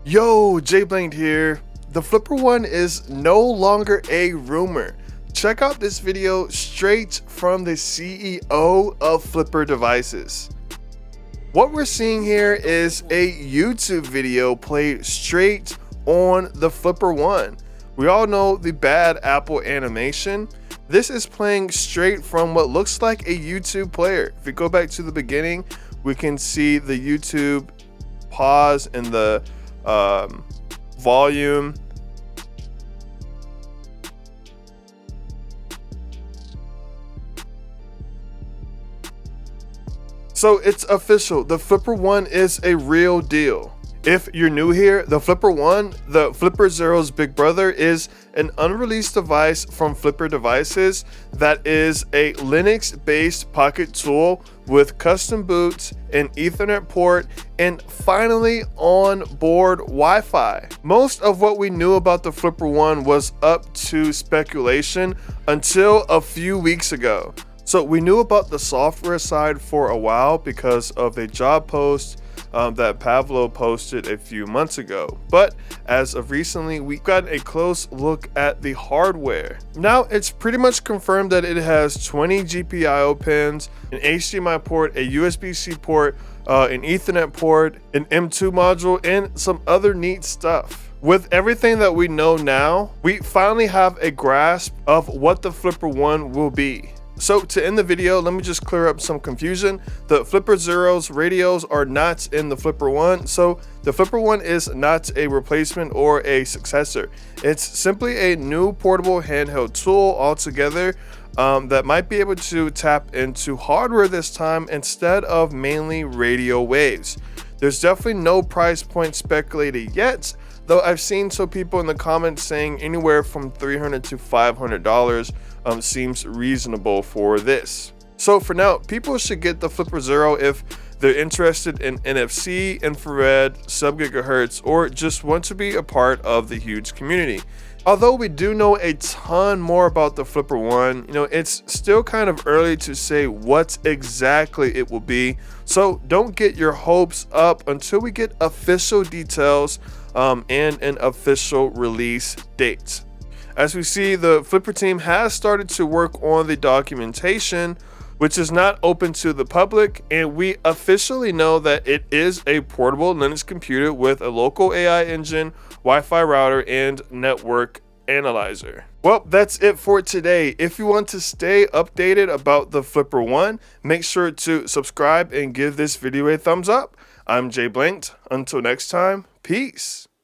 Yo, Jblanked here. The Flipper One is no longer a rumor. Check out this video straight from the CEO of Flipper Devices. What we're seeing here is a YouTube video played straight on the Flipper One. We all know the bad Apple animation. This is playing straight from what looks like a YouTube player. If we go back to the beginning, we can see the YouTube pause and the volume. So it's official, the Flipper One is a real deal. If you're new here, the Flipper One, the flipperzero's big brother, is an unreleased device from Flipper Devices that is a Linux-based pocket tool with custom boots, an Ethernet port, and finally on-board Wi-Fi. Most of what we knew about the Flipper One was up to speculation until a few weeks ago. So we knew about the software side for a while because of a job post that Pavlo posted a few months ago. But as of recently, we got a close look at the hardware. Now it's pretty much confirmed that it has 20 GPIO pins, an HDMI port, a USB-C port, an Ethernet port, an M2 module, and some other neat stuff. With everything that we know now, we finally have a grasp of what the Flipper One will be. So to end the video, let me just clear up some confusion. The flipperzero's radios are not in the Flipper One, so the Flipper One is not a replacement or a successor. It's simply a new portable handheld tool altogether that might be able to tap into hardware this time instead of mainly radio waves. There's definitely no price point speculated yet, though I've seen some people in the comments saying anywhere from $300 to $500 seems reasonable for this. So for now, people should get the flipperzero if they're interested in NFC, infrared, sub-gigahertz, or just want to be a part of the huge community. Although we do know a ton more about the Flipper One, it's still kind of early to say what exactly it will be. So don't get your hopes up until we get official details and an official release date. As we see, the Flipper team has started to work on the documentation, which is not open to the public, and we officially know that it is a portable Linux computer with a local AI engine, Wi-Fi router, and network analyzer. Well, that's it for today. If you want to stay updated about the Flipper One, make sure to subscribe and give this video a thumbs up. I'm Jblanked. Until next time, peace.